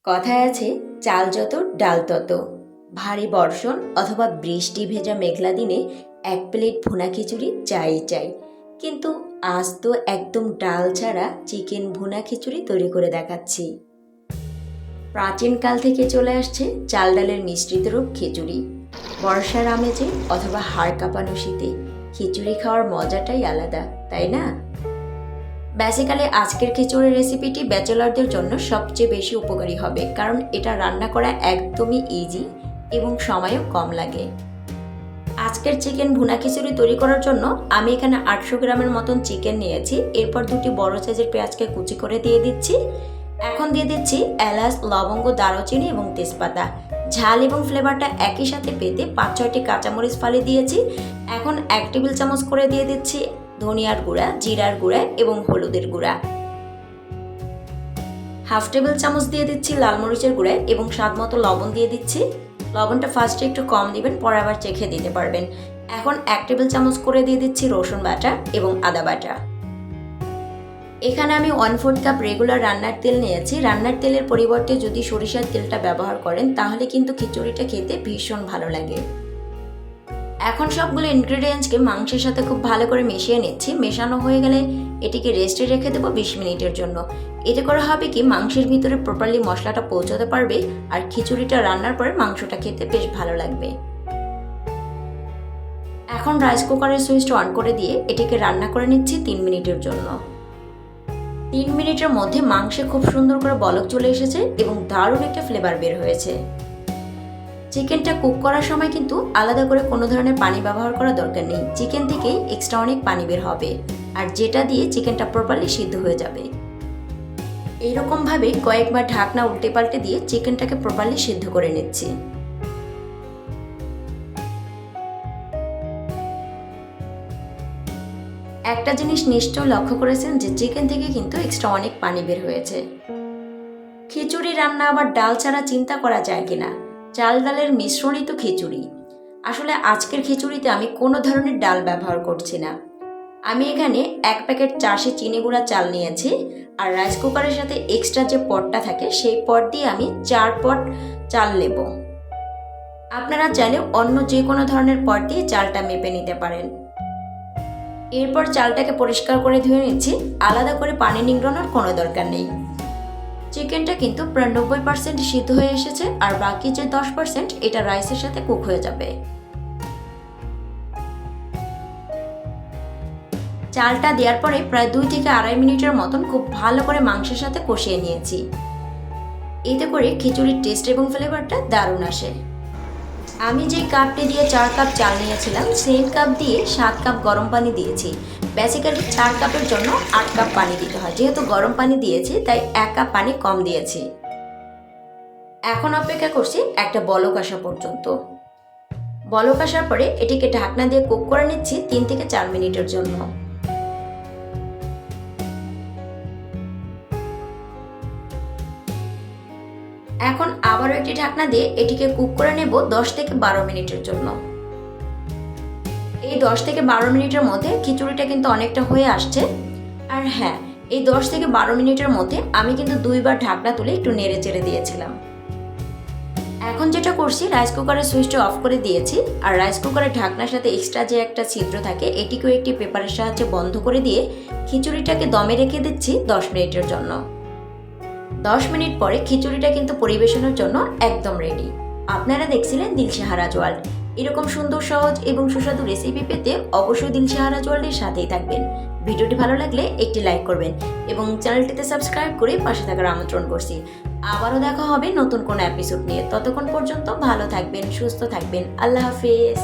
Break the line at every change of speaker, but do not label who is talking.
কথায় আছে চাল যত ডাল তত। ভারী বর্ষণ অথবা বৃষ্টি ভেজা মেঘলা দিনে এক প্লেট ভুনা খিচুড়ি চাই চাই। কিন্তু আজ তো একদম ডাল ছাড়া চিকেন ভুনা খিচুড়ি তৈরি করে দেখাচ্ছি। প্রাচীনকাল থেকে চলে আসছে চাল ডালের মিশ্রিত রূপ খিচুড়ি। বর্ষার আমেজে অথবা হাড় কাঁপানো শীতে খিচুড়ি খাওয়ার মজাটাই আলাদা, তাই না? বেসিক্যালি আজকের খিচুড়ির রেসিপিটি ব্যাচেলরদের জন্য সবচেয়ে বেশি উপকারী হবে, কারণ এটা রান্না করা একদমই ইজি এবং সময়ও কম লাগে। আজকের চিকেন ভুনা খিচুড়ি তৈরি করার জন্য আমি এখানে 800 গ্রামের মতন চিকেন নিয়েছি। এরপর দুটি বড় সাইজের পেঁয়াজকে কুচি করে দিয়ে দিচ্ছি। এখন দিয়ে দিচ্ছি এলাচ, লবঙ্গ, দারুচিনি এবং তেজপাতা। ঝাল এবং ফ্লেভারটা একই সাথে পেতে 5-6টি কাঁচামরিচ ফালি দিয়েছি। এখন 1 টেবিল চামচ করে দিয়ে দিচ্ছি ধনিয়ার গুঁড়া, জিরার গুঁড়া এবং হলুদের গুঁড়া। 1/2 টেবিল চামচ দিয়ে দিচ্ছি লাল মরিচের গুঁড়া এবং স্বাদ মতো লবণ দিয়ে দিচ্ছি। লবণটা ফার্স্টে একটু কম দিবেন, পরে আবার চেখে দিতে পারবেন। এখন 1 টেবিল চামচ করে দিয়ে দিচ্ছি রসুন বাটা এবং আদা বাটা। এখানে আমি 1/4 কাপ রেগুলার রান্নার তেল নিয়েছি। রান্নার তেলের পরিবর্তে যদি সরিষার তেলটা ব্যবহার করেন তাহলে কিন্তু খিচুড়িটা খেতে ভীষণ ভালো লাগে। এখন সবগুলো ইনগ্রেডিয়েন্টসকে মাংসের সাথে খুব ভালো করে মিশিয়ে নিচ্ছি। মেশানো হয়ে গেলে এটিকে রেস্টে রেখে দেবো 20 মিনিটের জন্য। এতে করে হবে কি, মাংসের ভিতরে প্রপারলি মশলাটা পৌঁছাতে পারবে আর খিচুড়িটা রান্নার পরে মাংসটা খেতে বেশ ভালো লাগবে। এখন রাইস কুকারের সুইচটা অন করে দিয়ে এটিকে রান্না করে নিচ্ছি 3 মিনিটের জন্য। 3 মিনিটের মধ্যে মাংসে খুব সুন্দর করে বলক চলে এসেছে এবং দারুণ একটা ফ্লেভার বের হয়েছে। চিকেনটা কুক করার সময় কিন্তু আলাদা করে কোনো ধরনের পানি ব্যবহার করার দরকার নেই। চিকেন থেকেই এক্সট্রা অনেক পানি বের হবে, আর যেটা দিয়ে চিকেনটা প্রপারলি সিদ্ধ হয়ে যাবে। এইরকমভাবে কয়েকবার ঢাকনা উল্টে পাল্টে দিয়ে চিকেনটাকে প্রপারলি সিদ্ধ করে নিচ্ছি। একটা জিনিস নিশ্চয় লক্ষ্য করেছেন যে চিকেন থেকে কিন্তু এক্সট্রা অনেক পানি বের হয়েছে। খিচুড়ি রান্না আবার ডাল ছাড়া চিন্তা করা যায় কিনা? চাল ডালের মিশ্রণই তো খিচুড়ি। আসলে আজকের খিচুড়িতে আমি কোনো ধরনের ডাল ব্যবহার করছি না। আমি এখানে 1 প্যাকেট চাষি চিনি গুঁড়া চাল নিয়েছি, আর রাইস কুকারের সাথে এক্সট্রা যে পটটা থাকে সেই পট দিয়ে আমি 4 পট চাল নেব। আপনারা চাইলে অন্য যে কোনো ধরনের পট দিয়ে চালটা মেপে নিতে পারেন। এরপর চালটাকে পরিষ্কার করে ধুয়ে নিচ্ছি। আলাদা করে পানি নিংড়ানোর কোনো দরকার নেই। চিকেনটা কিন্তু প্রায় 90% সিদ্ধ হয়ে এসেছে, আর বাকি যে 10% এটা রাইসের সাথে কুক হয়ে যাবে। চালটা দেওয়ার পরে প্রায় 2 থেকে 2.5 মিনিটের মতন খুব ভালো করে মাংসের সাথে কষিয়ে নিয়েছি। এতে করে খিচুড়ির টেস্ট এবং ফ্লেভারটা দারুণ আসে। আমি যে কাপটি দিয়ে 4 কাপ চাল নিয়েছিলাম সেই কাপ দিয়ে 7 কাপ গরম পানি দিয়েছি। বেসিক্যালি 4 কাপের জন্য 8 কাপ পানি দিতে হয়। যেহেতু গরম পানি দিয়েছি তাই 1 কাপ পানি কম দিয়েছি। এখন অপেক্ষা করছি একটা বলক আসা পর্যন্ত। বলক আসার পরে এটিকে ঢাকনা দিয়ে কুক করে নিচ্ছি 3 থেকে 4 মিনিটের জন্য। এখন আবারও একটি ঢাকনা দিয়ে এটিকে কুক করে নেব 10 থেকে 12 মিনিটের জন্য। এই 10 থেকে 12 মিনিটের মধ্যে খিচুড়িটা কিন্তু অনেকটা হয়ে আসছে। আর হ্যাঁ, এই 10 থেকে 12 মিনিটের মধ্যে আমি কিন্তু 2 বার ঢাকনা তুলে একটু নেড়ে চেড়ে দিয়েছিলাম। এখন যেটা করছি, রাইস কুকারের সুইচটা অফ করে দিয়েছি, আর রাইস কুকারের ঢাকনার সাথে এক্সট্রা যে একটা ছিদ্র থাকে এটিকেও একটি পেপারের সাহায্যে বন্ধ করে দিয়ে খিচুড়িটাকে দমে রেখে দিচ্ছি 10 মিনিটের জন্য। 10 মিনিট পরে খিচুড়িটা কিন্তু পরিবেশনের জন্য একদম রেডি। আপনারা দেখছিলেন দিলশাহারাজ ওয়ার্ল্ড। এরকম সুন্দর, সহজ এবং সুস্বাদু রেসিপি পেতে অবশ্যই দিলশাহারাজ ওয়ার্ল্ডের সাথেই থাকবেন। ভিডিওটি ভালো লাগলে একটি লাইক করবেন এবং চ্যানেলটিতে সাবস্ক্রাইব করে পাশে থাকার আমন্ত্রণ করছি। আবারও দেখা হবে নতুন কোনো এপিসোড নিয়ে। ততক্ষণ পর্যন্ত ভালো থাকবেন, সুস্থ থাকবেন। আল্লাহ হাফেজ।